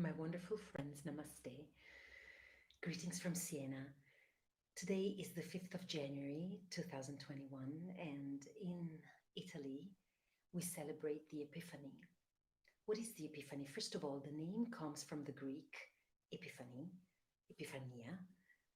My wonderful friends, namaste. Greetings from Siena. Today is the 5th of January 2021, and in Italy, we celebrate the Epiphany. What is the Epiphany? First of all, the name comes from the Greek Epiphany, Epiphania,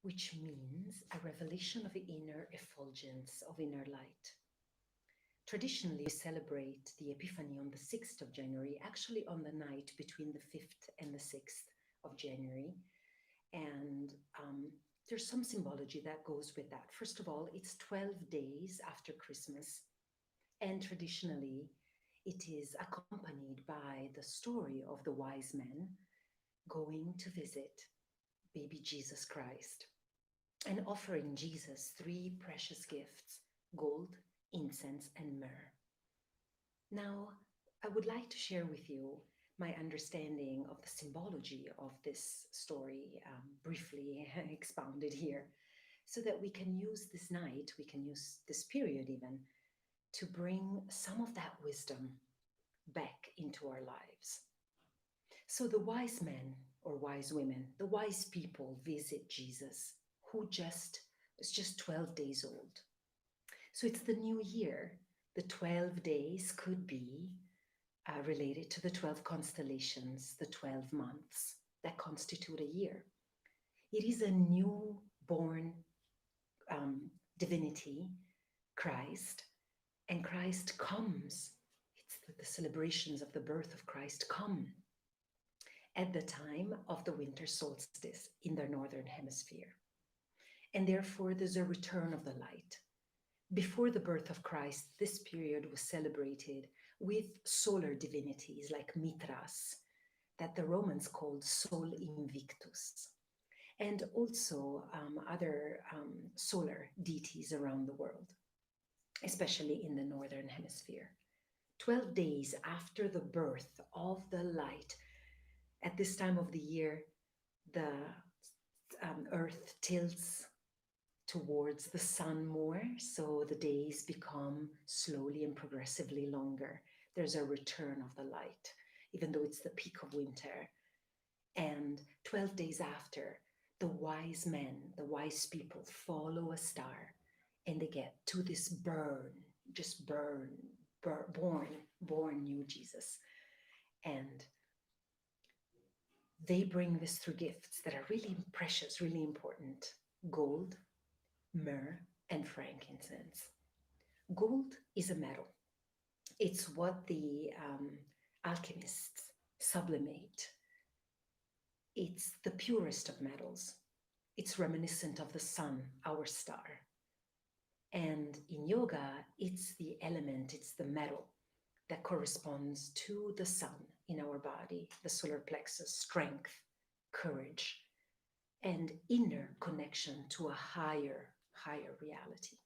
which means a revelation of inner effulgence, of inner light. Traditionally, we celebrate the Epiphany on the 6th of January, actually on the night between the 5th and the 6th of January. And there's some symbology that goes with that. First of all, it's 12 days after Christmas. And traditionally, it is accompanied by the story of the wise men going to visit baby Jesus Christ and offering Jesus three precious gifts: gold, incense, and myrrh. Now, I would like to share with you my understanding of the symbology of this story, briefly expounded here, so that we can use this night, we can use this period even, to bring some of that wisdom back into our lives. So the wise men or wise women, the wise people visit Jesus, who is just 12 days old. So it's the new year. The 12 days could be related to the 12 constellations, the 12 months that constitute a year. It is a newborn divinity, Christ, and Christ comes. It's the celebrations of the birth of Christ come at the time of the winter solstice in the northern hemisphere. And therefore, there's a return of the light. Before the birth of Christ, this period was celebrated with solar divinities like MYRRH, that the Romans called Sol Invictus, and also other solar deities around the world, especially in the northern hemisphere. 12 days after the birth of the light, at this time of the year, the earth tilts towards the sun more, so the days become slowly and progressively longer. There's a return of the light, even though it's the peak of winter. And 12 days after, the wise men, the wise people follow a star, and they get to this born new Jesus. And they bring this through gifts that are really precious, really important: gold, myrrh, and frankincense. Gold is a metal. It's what the alchemists sublimate. It's the purest of metals. It's reminiscent of the sun, our star. And in yoga, it's the element, it's the metal that corresponds to the sun in our body, the solar plexus: strength, courage, and inner connection to a higher reality.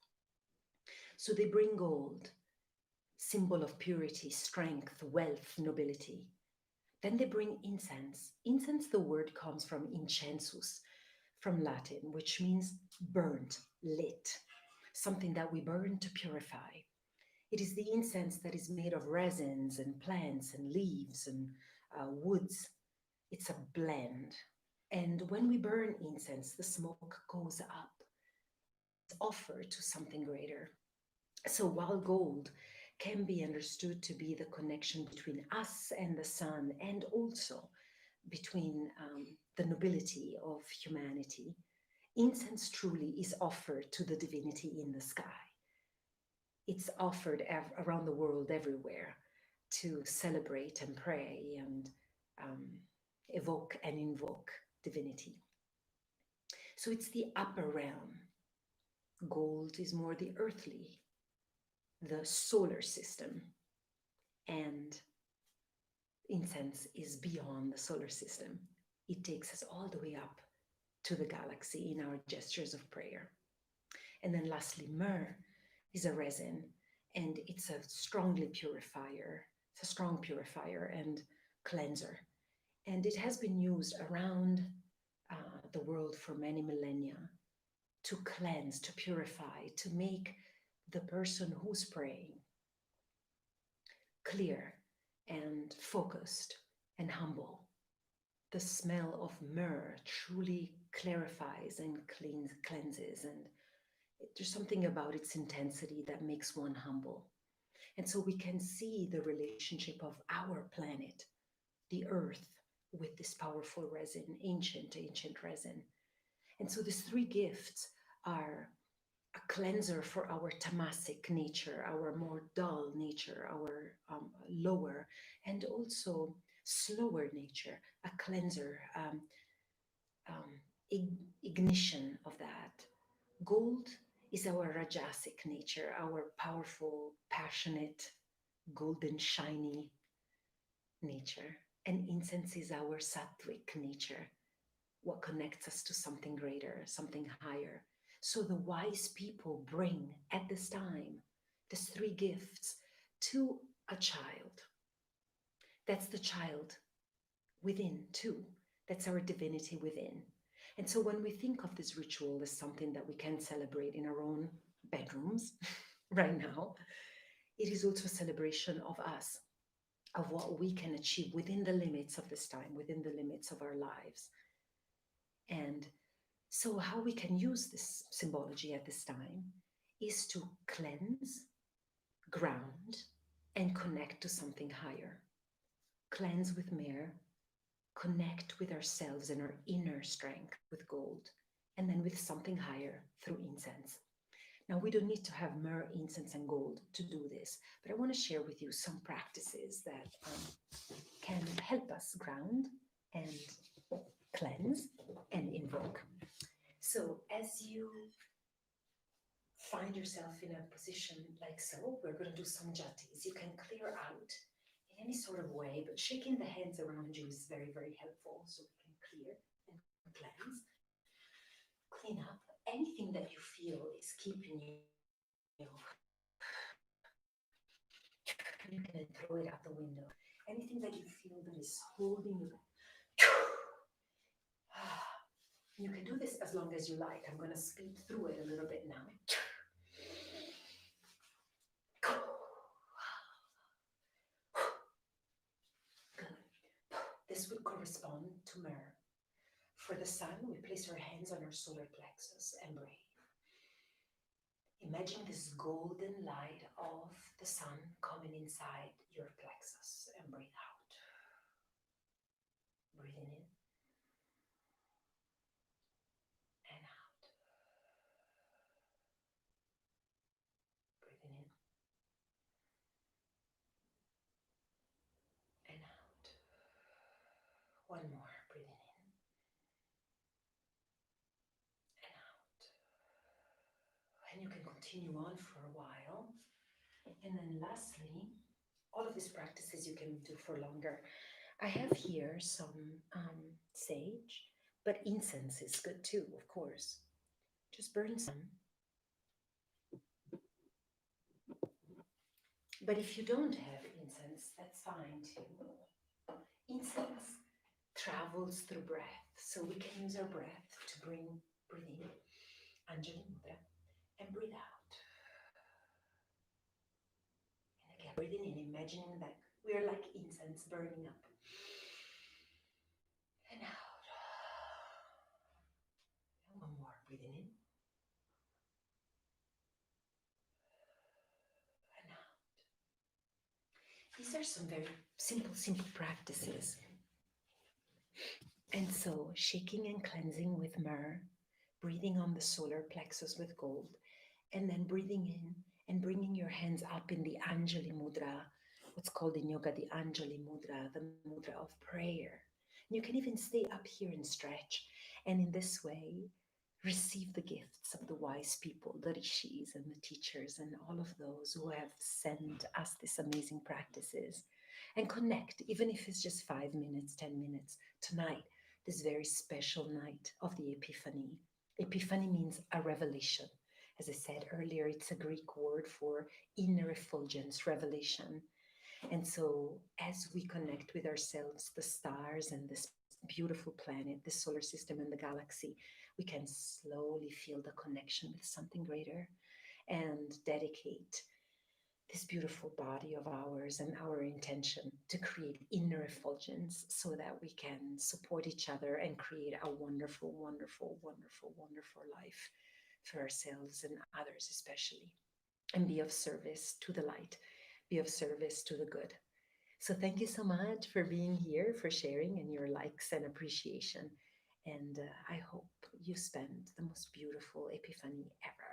So they bring gold, symbol of purity, strength, wealth, nobility. Then they bring incense. Incense, the word comes from incensus, from Latin, which means burnt, lit, something that we burn to purify. It is the incense that is made of resins and plants and leaves and woods. It's a blend. And when we burn incense, the smoke goes up. It's offered to something greater. So while gold can be understood to be the connection between us and the sun, and also between the nobility of humanity, incense truly is offered to the divinity in the sky. It's offered around the world, everywhere, to celebrate and pray and evoke and invoke divinity. So it's the upper realm. Gold is more the earthly, the solar system, and incense is beyond the solar system. It takes us all the way up to the galaxy in our gestures of prayer. And then lastly, myrrh is a resin, and it's a strong purifier and cleanser. And it has been used around the world for many millennia to cleanse, to purify, to make the person who's praying clear and focused and humble. the smell of myrrh truly clarifies and cleanses, and there's something about its intensity that makes one humble. And so we can see the relationship of our planet, the earth, with this powerful resin, ancient resin. And so these three gifts are a cleanser for our tamasic nature, our more dull nature, our lower and also slower nature, a cleanser, ignition of that. Gold is our rajasic nature, our powerful, passionate, golden, shiny nature. And incense is our sattvic nature, what connects us to something greater, something higher. So the wise people bring at this time these three gifts to a child. That's the child within, too. That's our divinity within. And so when we think of this ritual as something that we can celebrate in our own bedrooms right now, it is also a celebration of us, of what we can achieve within the limits of this time, within the limits of our lives. And so, how we can use this symbology at this time is to cleanse, ground, and connect to something higher. Cleanse with myrrh, connect with ourselves and our inner strength with gold, and then with something higher through incense. Now, we don't need to have myrrh, incense, and gold to do this, but I want to share with you some practices that can help us ground and cleanse and invoke. So, as you find yourself in a position like so, we're going to do some jatis. You can clear out in any sort of way, but shaking the hands around you is very, very helpful. So we can clear and cleanse, clean up anything that you feel is keeping you. You can throw it out the window. Anything that you feel that is holding you back. You can do this as long as you like. I'm going to speed through it a little bit now. Good. This would correspond to myrrh. For the sun, we place our hands on our solar plexus and breathe. Imagine this golden light of the sun coming inside your plexus and breathe out. Breathing in and out. Breathing in and out. One more, breathing in and out. And you can continue on for a while. And then lastly, all of these practices you can do for longer. I have here some sage, but incense is good too, of course. Just burn some. But if you don't have incense, that's fine too. Incense travels through breath, so we can use our breath to breathe in, Anjali Mudra, and breathe out. And again, breathing in, imagining that we are like incense burning up. And out. And one more, breathing in. And out. These are some very simple practices. And so, shaking and cleansing with myrrh, breathing on the solar plexus with gold, and then breathing in and bringing your hands up in the Anjali Mudra, what's called in yoga the Anjali Mudra, the mudra of prayer. And you can even stay up here and stretch. And in this way, receive the gifts of the wise people, the rishis and the teachers, and all of those who have sent us these amazing practices. And connect, even if it's just 5 minutes, 10 minutes, tonight, this very special night of the Epiphany. Epiphany means a revelation. As I said earlier, it's a Greek word for inner effulgence, revelation. And so as we connect with ourselves, the stars and this beautiful planet, the solar system and the galaxy, we can slowly feel the connection with something greater and dedicate this beautiful body of ours and our intention to create inner effulgence so that we can support each other and create a wonderful, wonderful, wonderful, wonderful life for ourselves and others, especially, and be of service to the light, be of service to the good. So, thank you so much for being here, for sharing, and your likes and appreciation. And I hope you spend the most beautiful Epiphany ever.